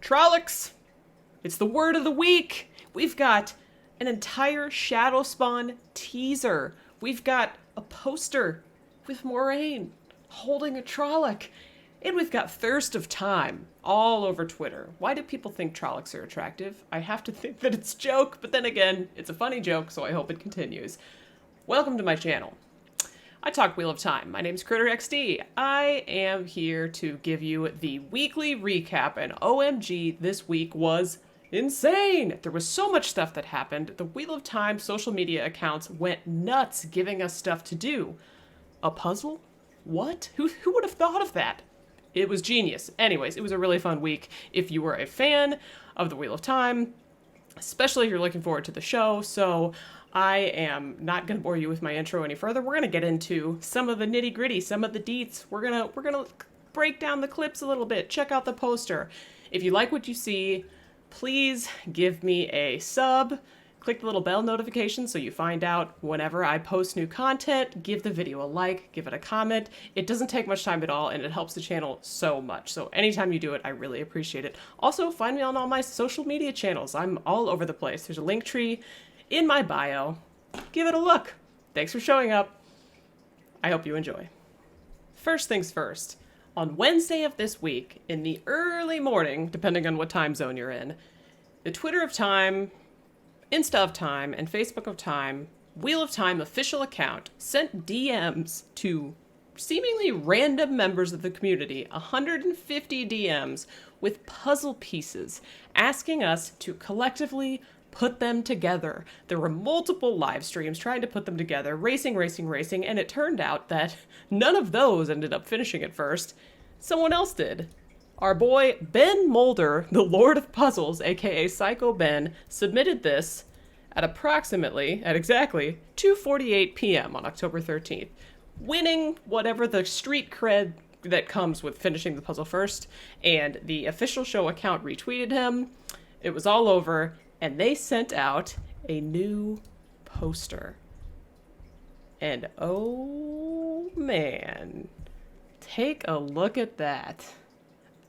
Trollocs! It's the word of the week! We've got an entire Shadowspawn teaser. We've got a poster with Moraine holding a Trolloc. And we've got Thirst of Time all over Twitter. Why do people think Trollocs are attractive? I have to think that it's a joke, but then again, it's a funny joke, so I hope it continues. Welcome to my channel. I talk Wheel of Time. My name's CritterXD. I am here to give you the weekly recap, and OMG, this week was insane! There was so much stuff that happened. The Wheel of Time social media accounts went nuts giving us stuff to do. A puzzle? What? Who would have thought of that? It was genius. Anyways, it was a really fun week. If you were a fan of the Wheel of Time, especially if you're looking forward to the show, so I am not going to bore you with my intro any further. We're going to get into some of the nitty gritty, some of the deets. We're gonna break down the clips a little bit. Check out the poster. If you like what you see, please give me a sub. Click the little bell notification so you find out whenever I post new content. Give the video a like, give it a comment. It doesn't take much time at all, and it helps the channel so much. So anytime you do it, I really appreciate it. Also, find me on all my social media channels. I'm all over the place. There's a link tree in my bio. Give it a look. Thanks for showing up. I hope you enjoy. First things first. On Wednesday of this week, in the early morning, depending on what time zone you're in, the Twitter of Time, Insta of Time, and Facebook of Time, Wheel of Time official account sent DMs to seemingly random members of the community, 150 DMs with puzzle pieces, asking us to collectively put them together. There were multiple live streams trying to put them together, racing, and it turned out that none of those ended up finishing at first. Someone else did. Our boy Ben Mulder, the Lord of Puzzles, aka Psycho Ben, submitted this at exactly 2:48 p.m. on October 13th, winning whatever the street cred that comes with finishing the puzzle first, and the official show account retweeted him. It was all over, and they sent out a new poster. And oh man, take a look at that.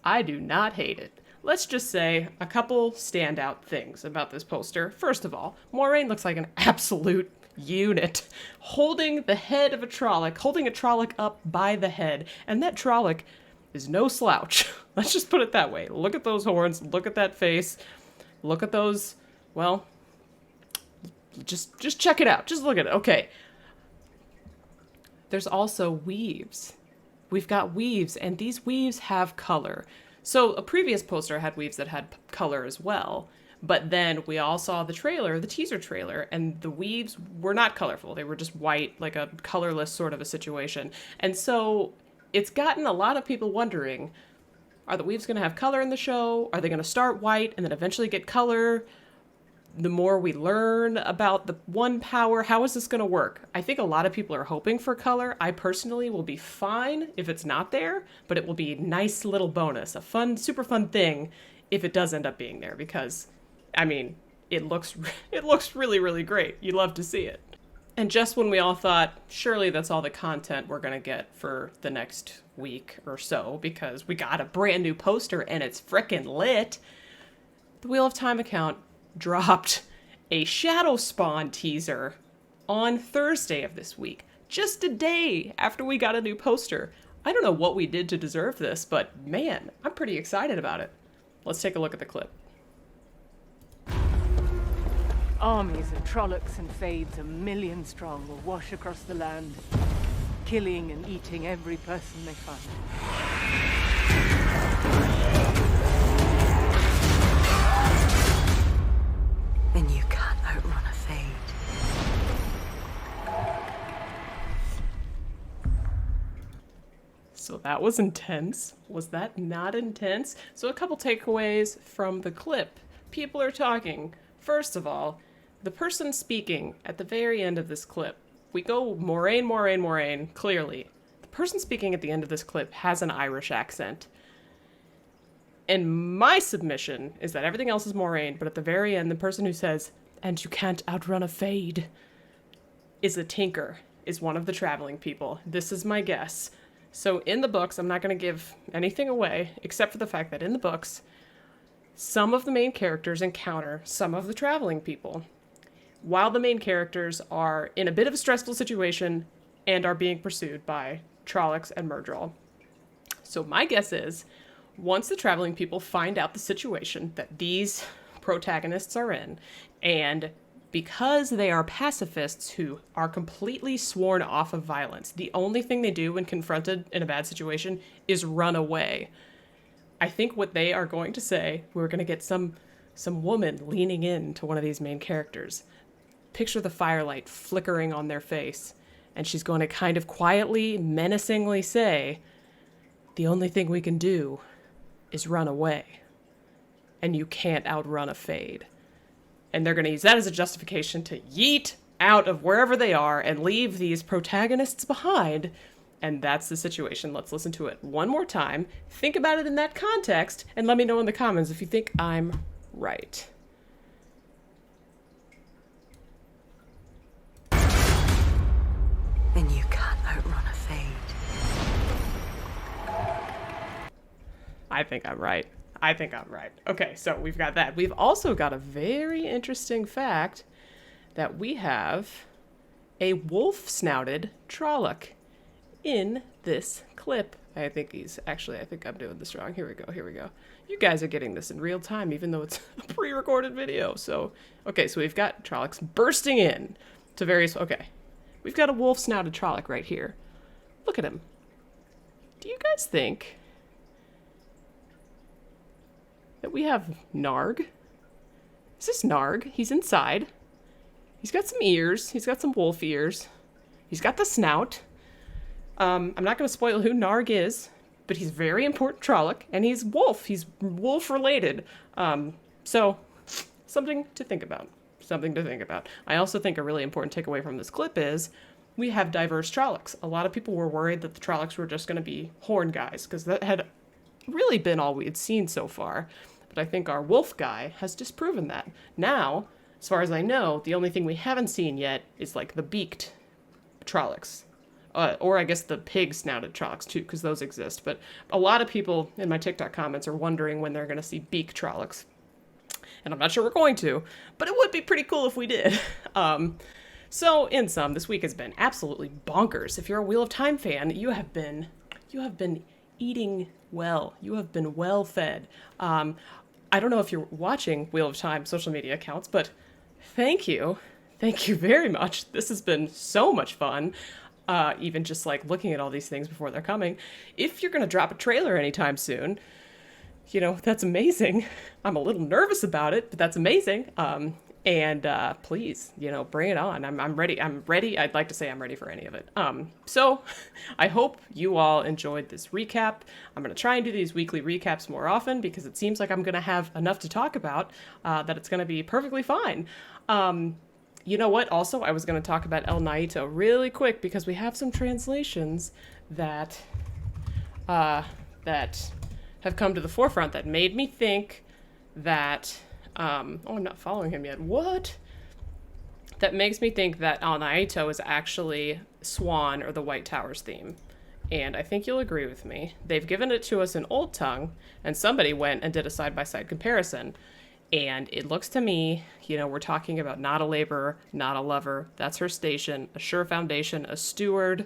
I do not hate it. Let's just say a couple standout things about this poster. First of all, Moraine looks like an absolute unit, holding the head of a Trolloc, holding a Trolloc up by the head, and that Trolloc is no slouch. Let's just put it that way. Look at those horns, look at that face, look at those, well, just check it out. Just look at it. Okay. There's also weaves. We've got weaves, and these weaves have color. So a previous poster had weaves that had color as well, but then we all saw the trailer, the teaser trailer, and the weaves were not colorful. They were just white, like a colorless sort of a situation. And so it's gotten a lot of people wondering, are the weaves going to have color in the show? Are they going to start white and then eventually get color? The more we learn about the one power, how is this going to work? I think a lot of people are hoping for color. I personally will be fine if it's not there, but it will be a nice little bonus, a fun, super fun thing if it does end up being there, because, I mean, it looks really, really great. You love to see it. And just when we all thought, surely that's all the content we're going to get for the next week or so, because we got a brand new poster and it's frickin' lit, the Wheel of Time account dropped a Shadowspawn teaser on Thursday of this week, just a day after we got a new poster. I don't know what we did to deserve this, but man, I'm pretty excited about it. Let's take a look at the clip. Armies of Trollocs and Fades, 1,000,000 strong, will wash across the land, killing and eating every person they find. And you can't outrun a fade. So that was intense. Was that not intense? So a couple takeaways from the clip. People are talking. First of all, the person speaking at the very end of this clip, we go Moraine, clearly. The person speaking at the end of this clip has an Irish accent. And my submission is that everything else is Moraine, but at the very end, the person who says, "And you can't outrun a fade," is a tinker, is one of the traveling people. This is my guess. So in the books, I'm not going to give anything away, except for the fact that in the books, some of the main characters encounter some of the traveling people, while the main characters are in a bit of a stressful situation and are being pursued by Trollocs and Murdral. So my guess is, once the traveling people find out the situation that these protagonists are in, and because they are pacifists who are completely sworn off of violence, the only thing they do when confronted in a bad situation is run away. I think what they are going to say, we're going to get some woman leaning in to one of these main characters. Picture the firelight flickering on their face, and she's going to kind of quietly, menacingly say, the only thing we can do is run away. And you can't outrun a fade. And they're going to use that as a justification to yeet out of wherever they are and leave these protagonists behind. And that's the situation. Let's listen to it one more time. Think about it in that context, and let me know in the comments if you think I'm right. And you can't outrun a fade. I think I'm right. Okay, so we've got that. We've also got a very interesting fact that we have a wolf-snouted Trolloc in this clip. I think I'm doing this wrong. Here we go. You guys are getting this in real time, even though it's a pre-recorded video. So we've got Trollocs bursting in to various... Okay, we've got a wolf-snouted Trolloc right here. Look at him. Do you guys think that we have Narg? Is this Narg? He's inside. He's got some ears. He's got some wolf ears. He's got the snout. I'm not going to spoil who Narg is, but he's a very important Trolloc, and he's wolf. He's wolf-related. So, something to think about. I also think a really important takeaway from this clip is we have diverse Trollocs. A lot of people were worried that the Trollocs were just going to be horn guys, because that had really been all we had seen so far. But I think our wolf guy has disproven that. Now, as far as I know, the only thing we haven't seen yet is like the beaked Trollocs. Or I guess the pig-snouted Trollocs too, because those exist. But a lot of people in my TikTok comments are wondering when they're going to see beak Trollocs. And I'm not sure we're going to, but it would be pretty cool if we did. So in sum, this week has been absolutely bonkers. If you're a Wheel of Time fan, you have been eating well. You have been well fed. I don't know if you're watching Wheel of Time social media accounts, but thank you. Thank you very much. This has been so much fun. Even just like looking at all these things before they're coming. If you're going to drop a trailer anytime soon, that's amazing. I'm a little nervous about it, but that's amazing. And please, bring it on. I'm ready. I'd like to say I'm ready for any of it. So I hope you all enjoyed this recap. I'm going to try and do these weekly recaps more often because it seems like I'm going to have enough to talk about that it's going to be perfectly fine. You know what? Also, I was going to talk about El Naito really quick because we have some translations that have come to the forefront that made me think that... I'm not following him yet. What? That makes me think that El Naito is actually Swan or the White Towers theme. And I think you'll agree with me. They've given it to us in Old Tongue, and somebody went and did a side-by-side comparison. And it looks to me, we're talking about not a laborer, not a lover. That's her station, a sure foundation, a steward.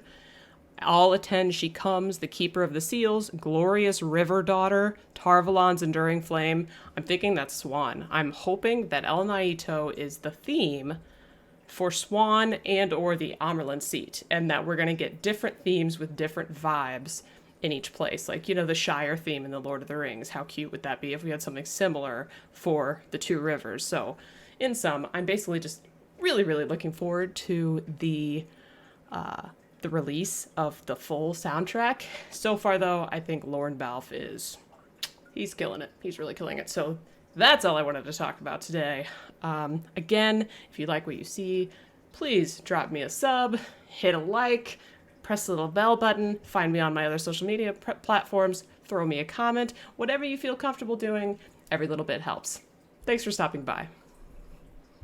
All attend she comes, the keeper of the seals, glorious river daughter, Tarvalon's enduring flame. I'm thinking that's Swan. I'm hoping that El Naito is the theme for Swan and or the Amerlin seat, and that we're going to get different themes with different vibes in each place. Like, the Shire theme in The Lord of the Rings. How cute would that be if we had something similar for the two rivers? So, in sum, I'm basically just really, really looking forward to the release of the full soundtrack. So far, though, I think Lorne Balfe he's killing it. He's really killing it. So that's all I wanted to talk about today. Again, if you like what you see, please drop me a sub, hit a like, press the little bell button, find me on my other social media platforms, throw me a comment, whatever you feel comfortable doing, every little bit helps. Thanks for stopping by.